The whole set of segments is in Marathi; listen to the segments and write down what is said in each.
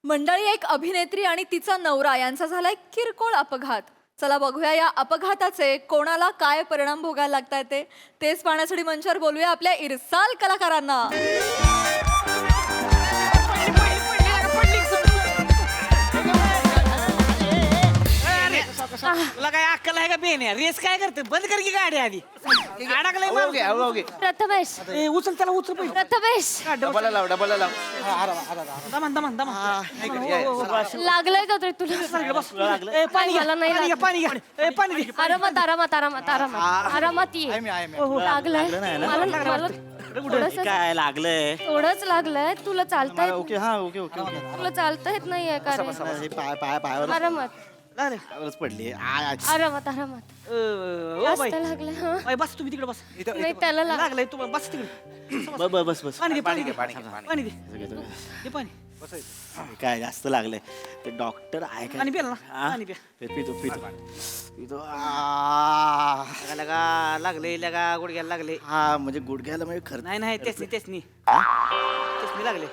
मंडळी, एक अभिनेत्री आणि तिचा नवरा यांचा झालाय किरकोळ अपघात. चला बघूया या अपघाताचे कोणाला काय परिणाम भोगायला लागतायत तेच पाहण्यासाठी मंचावर बोलूया आपल्या इरसाल कलाकारांना. तुला काय अक्कल आहे का बेन रेस काय करते बंद कर की गाडी आधी अडकलंय प्रथमेश उचल त्याला उचल पहिले प्रथमेश डबल लाव दमन दमन दमन लागलंय का तरी तुला? ए, पाणी घ्या मला नाही पाणी घ्या पाणी घ्या ए, पाणी घ्या आरामात आरामात आरामात आरामात आरामात ये. लागलंय मला थोडंसं- काय लागलंय थोडंच लागलंय. तुला चालता येत ओके हा ओके ओके ओके तुला चालता येत नाहीये का रे? हे पायावर आरामात पायावरच पडली आरामात आरामात ओ जास्त बाई लागलंय हा. बाई, बस तुम्ही तिकडे बस नाही त्याला लागलंय तुम्हाला बस तिकडे बस बस पाणी दे पाणी दे पाणी पाणी दे दे पाणी काय जास्त लागलंय ते डॉक्टर आहे का पाणी प्याला ना हा? पाणी प्या पितो पितो पितो लगा लागले लगा गुडघ्याला लागले हा म्हणजे गुडघ्याला म्हणजे खर्च नाही नाही तेच नाही तेच लागले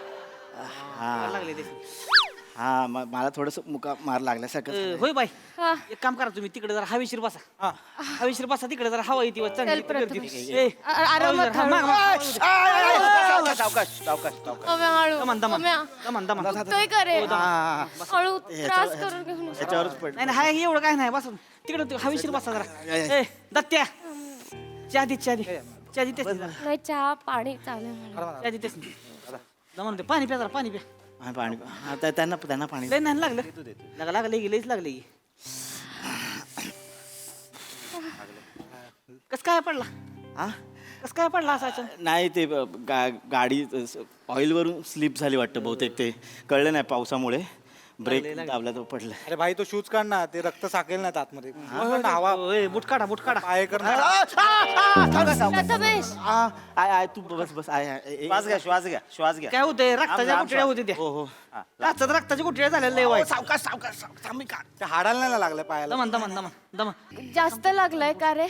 हा लागले तेच हा मला थोडस मुका मार लागल्यासारखं होय बाई हा. एक काम करा तुम्ही तिकडे जरा हवेशीर बसा हवेशीर बसा तिकडे जरा हवा येते चल, प्रथमेश. आरामात सावकाश सावकाश हळू दमन दमन ओम्या. दमन दमन होतोय का रे? हा हळू त्रास करून घेऊ नको. त्याच्यावरच पड नाही नाही हाय एवढं काय नाही बस तिकडे हवेशीर बसा जरा ए दत्त्या चहा दे चहा दे चहा दे तेच नाही नाही चहा पाणी चालेल मला. चहा दे तेच नाही दमन दे पाणी प्या जरा पाणी प्या हा, पाणी हा, त्यांना पाणी लय नाही लागलं लगा लागले की लईच लागले की कस काय पडला हा कस काय पडला असा अचानक? नाही ते गाडी ऑइल वरून स्लिप झाली वाटतं बहुतेक ते कळलं नाही पावसामुळे ब्रेक दाबला तो पडला अरे भाई तो शूज काढ ना ते रक्त साकेल ना आतमध्ये हवा ओय, बुट काढा पाय कर ना. प्रथमेश तू बस बस श्वास घ्या काय होतंय रक्ताच्या गुठळ्या होते त्या हो हो काचात रक्ताच्या गुठळ्या झाल्या लय वाईट सावकाश ते हाडाला नाही लागलं पायाला. दमन दमन दमन दमन जास्त लागलंय का रे?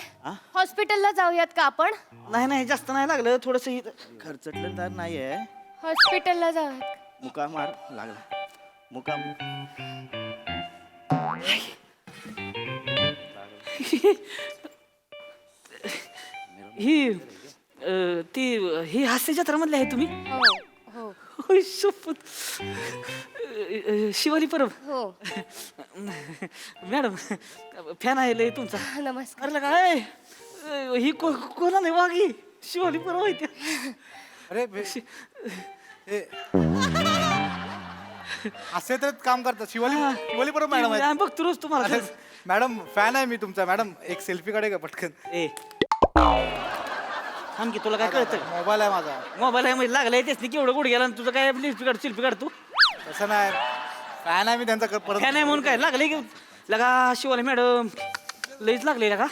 हॉस्पिटलला जाऊयात का आपण? नाही नाही जास्त नाही लागलं थोडस खर्चटलं तर नाहीये हॉस्पिटलला जाऊयात. मुका मार लागला मुका ही ती ही हास्य जत्रामधली आहे तुम्ही हो हो होय, शपथ. शिवाली परब हो मॅडम फॅन आहे लय तुमचा नमस्कार. अरे काय ही कोणाला वागी शिवाली परब आहे त्या. अरे असे तर काम करतात शिवाली बरोबर मॅडम आहे. आम्ही बघतो रोज तुम्हाला अरे, मॅडम फॅन आहे मी तुमचा. मॅडम एक सेल्फी काढे का पटकन. ए थांब की तुला काय कळतं मोबाईल आहे माझा. मोबाईल आहे म्हणजे लागलाय तेच नाही केवढं गुड गेला आणि तुझं काय शिल्पी काढ तू तसं नाही फॅन आहे मी त्यांचा परत. काय नाही म्हणून काय लागले की लगा शिवाली मॅडम लईच लागले लगा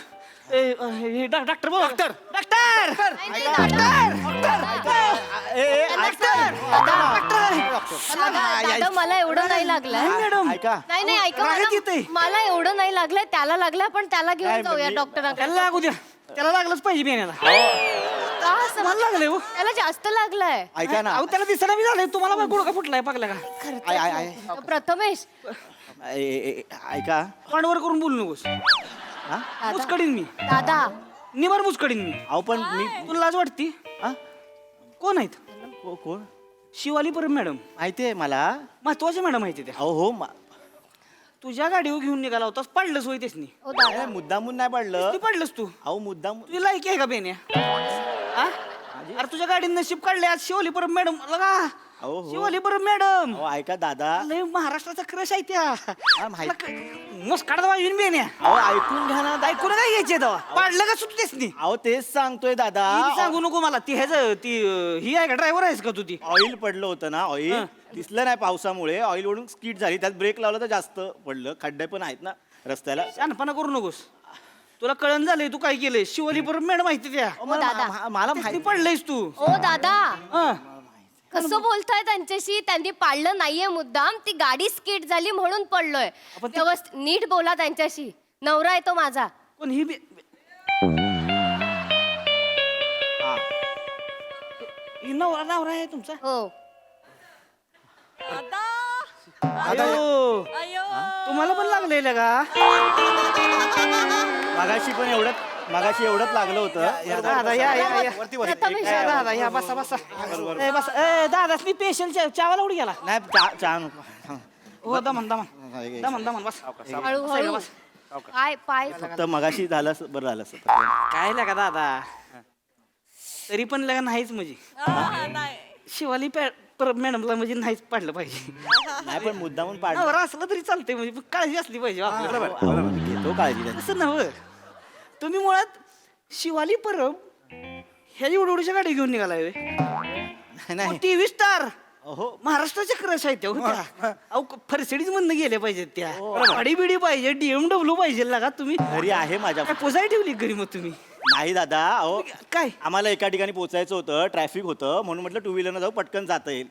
हे डॉक्टर बोल डॉक्टर दादा मला एवढं नाही लागलंय. मॅडम ऐका नाही नाही ऐका रागात येतंय. मला एवढं नाही लागलंय. त्याला लागलंय पण त्याला घेऊन जाऊया डॉक्टरांकडे. त्याला लागू द्या त्याला लागलंच पाहिजे बियाण्याला का असं? मला लागले हो त्याला जास्त लागलंय. ऐका ना अहो त्याला दिसायला मी झालंय तुम्हाला मग गुडघा फुटलाय पाकला का प्रथमेश ऐका पांडवर करून बोलू नकोस दादा मुचकडीन मी दादा निवार मुचकडीन मी अहो पण मी तुला लाज वाटती हा? कोण आहेत कोण शिवाली परब मॅडम माहितीये मला महत्वाच्या मॅडम माहिती त्या अहो हो तुझ्या गाडीवर घेऊन निघाला होतास पडलंच होय तेच ओ दादा मुद्दामून नाही पडलं पडलंस तू अहो मुद्दाम तुझी लायकी आहे का बेन्या हा? अरे तुझ्या गाडीनं नशीब काढले आज शिवाली परब मॅडम लगा अहो हो. शिवाली परब मॅडम अहो ऐका दादा लय महाराष्ट्राचा क्रश आहे त्या माहिती मस्त काढता वाजून बेन्या अहो ऐकून घ्या ना ऐकून काय घ्यायचे तेव्हा पाडलं का सुटतेस नी अहो तेच सांगतोय दादा ती सांगू नको मला ती ह्याच ती ही आहे का ड्रायव्हर आहेस का तू ती ऑइल पडलं होतं ना ऑइल हा. दिसलं नाही पावसामुळे ऑइल ओढून स्कीट झाली त्यात ब्रेक लावला तर जास्त पडलं खड्डे पण आहेत ना रस्त्याला शहाणपणा करू नकोस तुला कळण झालंय तू काय केलंय शिवाली परब मॅडम माहिती त्या मला ती माहिती पडलंयस तू ओ दादा हा. कसं बोलताय त्यांच्याशी? त्यांनी पाडलं नाहीये मुद्दाम. ती गाडी स्किड झाली म्हणून पडलोय. आपण ते- व्यवस्थित नीट बोला त्यांच्याशी. नवरा आहे तो माझा. पण ही नवरा आहे तुमचा हो अयो, अयो तुम्हाला पण लागलेलं का मगाशी एवढंच लागलं होतं. दादा या या या. प्रथमेश, ए, दादा या बसा बसा ए बस ए दादा मी पेशल चावाला उडी गेला नाही चहा नको. हो दमन दमन दमन दमन बस हळूहळू बस. पाय फक्त मगाशी झालं असं बरं झालं असं. काय लागा दादा तरी पण लगा नाहीच म्हणजे नाही शिवाली मॅडमला म्हणजे नाहीच पाडलं पाहिजे नाही पण मुद्दामून पाडलं. नवरा असलं तरी चालतंय म्हणजे पण काळजी असली पाहिजे आपल्याला. घेतो काळजी त्यांची. असं नव्ह तुम्ही मुळात शिवाली परब ह्या एवढ्या गाडी घेऊन निघालाय नाही टीव्ही स्टार हो महाराष्ट्राच्या क्रश आहेत त्या हो त्या. अहो फरसडीच म्हणणं गेल्या पाहिजेत त्या गाडी बिडी पाहिजे डीएमडब्ल्यू पाहिजे लागा तुम्ही घरी आहे माझ्या. काय पोचाय ठेवली घरी मग तुम्ही नाही दादा अहो काय आम्हाला एका ठिकाणी पोचायचं होतं ट्रॅफिक होतं म्हणून म्हटलं टू व्हीलरनं जाऊ पटकन जाता येईल.